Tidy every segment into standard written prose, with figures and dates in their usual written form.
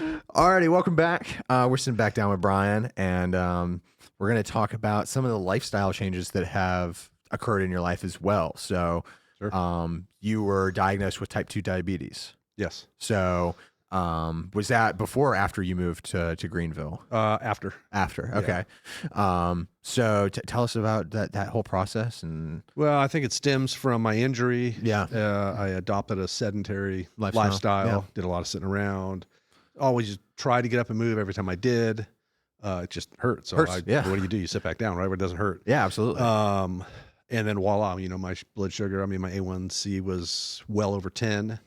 Alrighty, welcome back. We're sitting back down with Brian, and we're going to talk about some of the lifestyle changes that have occurred in your life as well. So, Sure. you were diagnosed with type 2 diabetes. Yes. So, was that before or after you moved to Greenville? After. After, Yeah. okay. So tell us about that whole process and Well, I think it stems from my injury. Yeah. I adopted a sedentary Lifestyle, lifestyle. yeah. Did a lot of sitting around. Always just tried to get up and move. Every time I did, it just hurt. So Hurts, yeah. what do? You sit back down, right? Where it doesn't hurt. yeah, absolutely. And then voila, my blood sugar, my A1C was well over 10.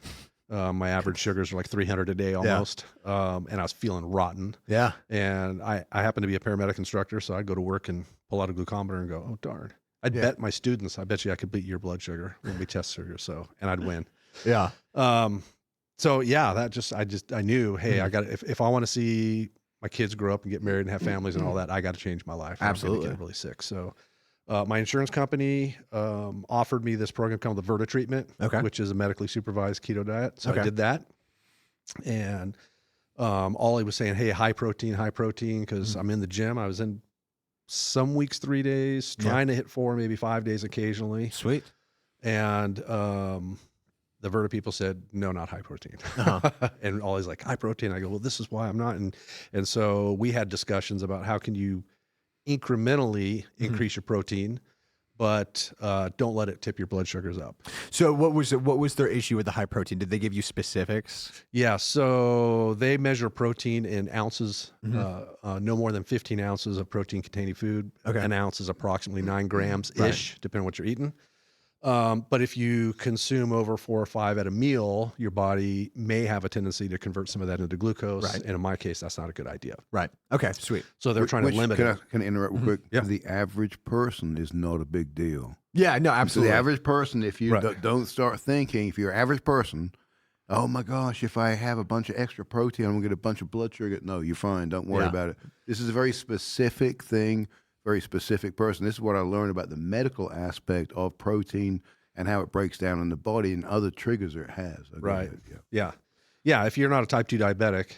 My average sugars are like 300 a day almost. And I was feeling rotten. Yeah. And I happen to be a paramedic instructor, so I'd go to work and pull out a glucometer and go, oh, darn. I'd bet my students, I bet you I could beat your blood sugar when we test sugar. And I'd win. Yeah. So yeah, I knew, hey, I got if I want to see my kids grow up and get married and have families and all that, I got to change my life. Absolutely. I'm gonna get really sick. So, my insurance company offered me this program called the Verta treatment, which is a medically supervised keto diet. So I did that, and Olly was saying, hey, high protein, because I'm in the gym. I was in some weeks 3 days, trying to hit 4, maybe 5 days occasionally. Sweet. And the Verta people said, no, not high protein. And Ollie's like, high protein. I go, well, this is why I'm not. And so we had discussions about how can you incrementally increase your protein, but don't let it tip your blood sugars up. So what was their issue with the high protein? Did they give you specifics? Yeah, so they measure protein in ounces, no more than 15 ounces of protein-containing food. An ounce is approximately 9 grams-ish, depending on what you're eating. But if you consume over 4 or 5 at a meal, your body may have a tendency to convert some of that into glucose. Right. And in my case, that's not a good idea. Right. Okay, sweet. So they're trying to limit it. Can I interrupt real quick? Yeah. The average person is not a big deal. Yeah, no, So absolutely. the average person, if you don't start thinking, if you're an average person, oh my gosh, if I have a bunch of extra protein, I'm going to get a bunch of blood sugar. No, you're fine. Don't worry about it. This is a very specific thing, very specific person. This is what I learned about the medical aspect of protein and how it breaks down in the body and other triggers it has. Right. Yeah. If you're not a type 2 diabetic,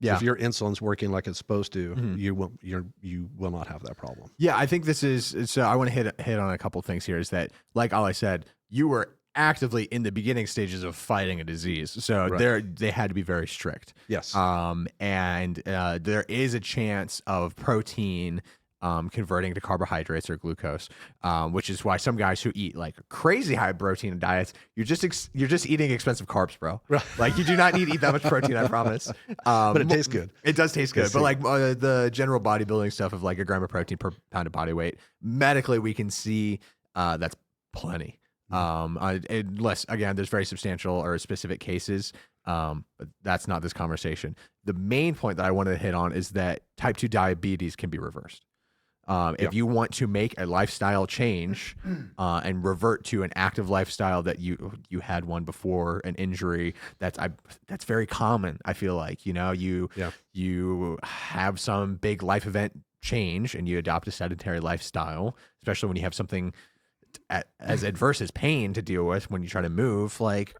if your insulin's working like it's supposed to, you will not have that problem. Yeah, I think this is so. I want to hit on a couple things here. Is that, like Ollie said, you were actively in the beginning stages of fighting a disease, so they had to be very strict. Yes. And there is a chance of protein converting to carbohydrates or glucose, which is why some guys who eat like crazy high protein diets, you're just eating expensive carbs, bro. Like you do not need to eat that much protein, I promise. But it tastes good. It does taste good. But like the general bodybuilding stuff of like a gram of protein per pound of body weight, medically we can see that's plenty. Unless again, there's very substantial or specific cases. But that's not this conversation. The main point that I wanted to hit on is that type 2 diabetes can be reversed. If you want to make a lifestyle change and revert to an active lifestyle that you had one before an injury, that's very common. I feel like you have some big life event change and you adopt a sedentary lifestyle, especially when you have something as adverse as pain to deal with when you try to move. Like,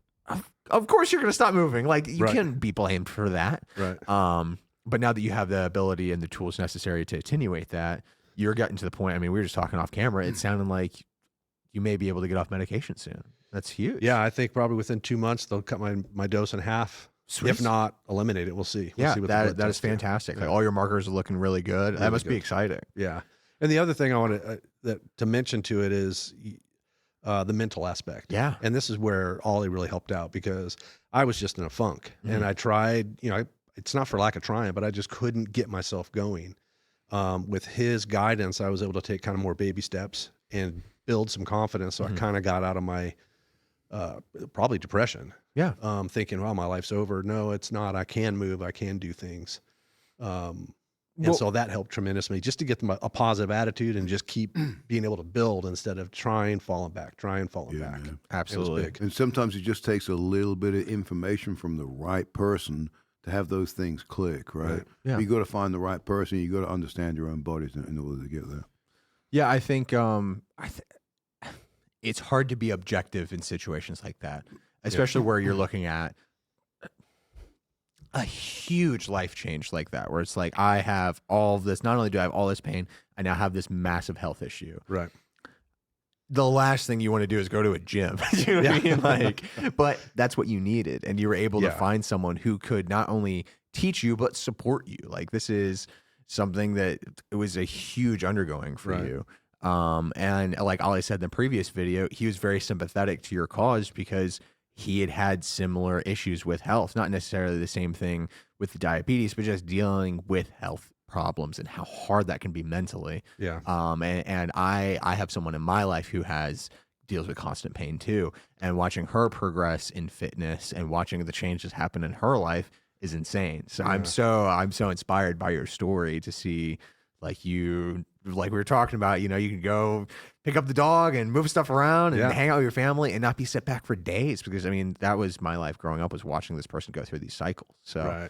of course you're going to stop moving. Like you can't be blamed for that. Right. But now that you have the ability and the tools necessary to attenuate that, you're getting to the point. I mean, we were just talking off camera. It sounded like you may be able to get off medication soon. That's huge. Yeah, I think probably within 2 months they'll cut my dose in half. Sweet. If not, eliminate it. We'll see. Yeah, see what that is fantastic. Like all your markers are looking really good. That must be exciting. Yeah. And the other thing I want to mention to it is the mental aspect. Yeah. And this is where Ollie really helped out because I was just in a funk and I tried, it's not for lack of trying, but I just couldn't get myself going. With his guidance, I was able to take kind of more baby steps and build some confidence. So I kind of got out of my probably depression. Yeah. Thinking, well, my life's over. No, it's not. I can move. I can do things. So that helped tremendously just to get them a positive attitude and just keep being able to build instead of falling back. Man. Absolutely. And sometimes it just takes a little bit of information from the right person to have those things click, right? Yeah. You got to find the right person. You got to understand your own bodies in order to get there. Yeah, I think it's hard to be objective in situations like that, especially where you're looking at. a huge life change like that, where it's like, I have all of this, not only do I have all this pain, I now have this massive health issue. Right. The last thing you want to do is go to a gym. You know what I mean? Like, but that's what you needed. And you were able to find someone who could not only teach you, but support you. Like, this is something that it was a huge undergoing for you. And like Ollie said in the previous video, he was very sympathetic to your cause because he had had similar issues with health, not necessarily the same thing with the diabetes, but just dealing with health problems and how hard that can be mentally. Yeah. And I have someone in my life who deals with constant pain too. And watching her progress in fitness and watching the changes happen in her life is insane. So I'm so inspired by your story to see, like, we were talking about, you can go pick up the dog and move stuff around and hang out with your family and not be set back for days. Because I mean, that was my life growing up, was watching this person go through these cycles. So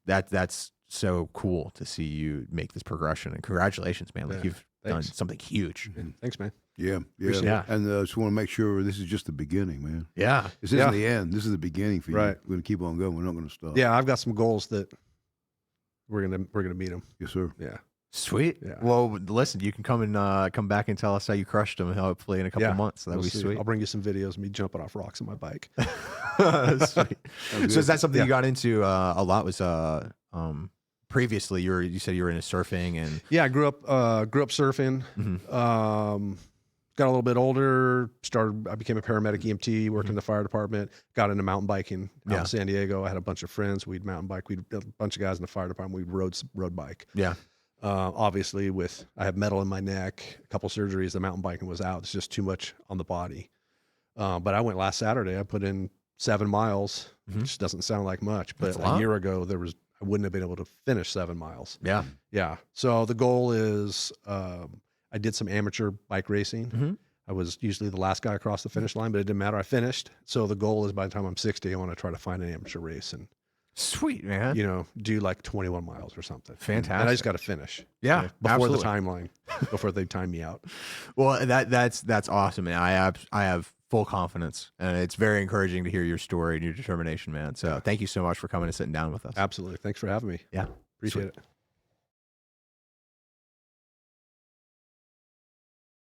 that's so cool to see you make this progression, and congratulations, man. Like, you've done something huge. Thanks, man. Yeah. And I just want to make sure this is just the beginning, man. Yeah. This isn't the end. This is the beginning for you. Right. We're going to keep on going. We're not going to stop. Yeah, I've got some goals that we're gonna meet them. Yes, sir. Yeah. Sweet. Yeah. Well, listen, you can come back and tell us how you crushed them, hopefully in a couple months. That'd be sweet. I'll bring you some videos of me jumping off rocks on my bike. Sweet. So is that something you got into a lot? Was previously you said you were into surfing? And I grew up surfing. Got a little bit older. I became a paramedic EMT, worked in the fire department. Got into mountain biking out in San Diego. I had a bunch of friends. We'd mountain bike. We'd a bunch of guys in the fire department. We'd road bike. Yeah. Obviously, I have metal in my neck, a couple surgeries. The mountain biking was out. It's just too much on the body. But I went last Saturday. I put in 7 miles, which doesn't sound like much, but a year ago I wouldn't have been able to finish 7 miles. Yeah. Yeah. So the goal is, I did some amateur bike racing. I was usually the last guy across the finish line, but it didn't matter. I finished. So the goal is, by the time I'm 60, I want to try to find an amateur race and, sweet, man, do like 21 miles or something. Fantastic. And I just got to finish. Yeah. Before the timeline, before they time me out. Well, that's awesome, man. I have full confidence, and it's very encouraging to hear your story and your determination, man. So thank you so much for coming and sitting down with us. Absolutely. Thanks for having me. Yeah. Appreciate it.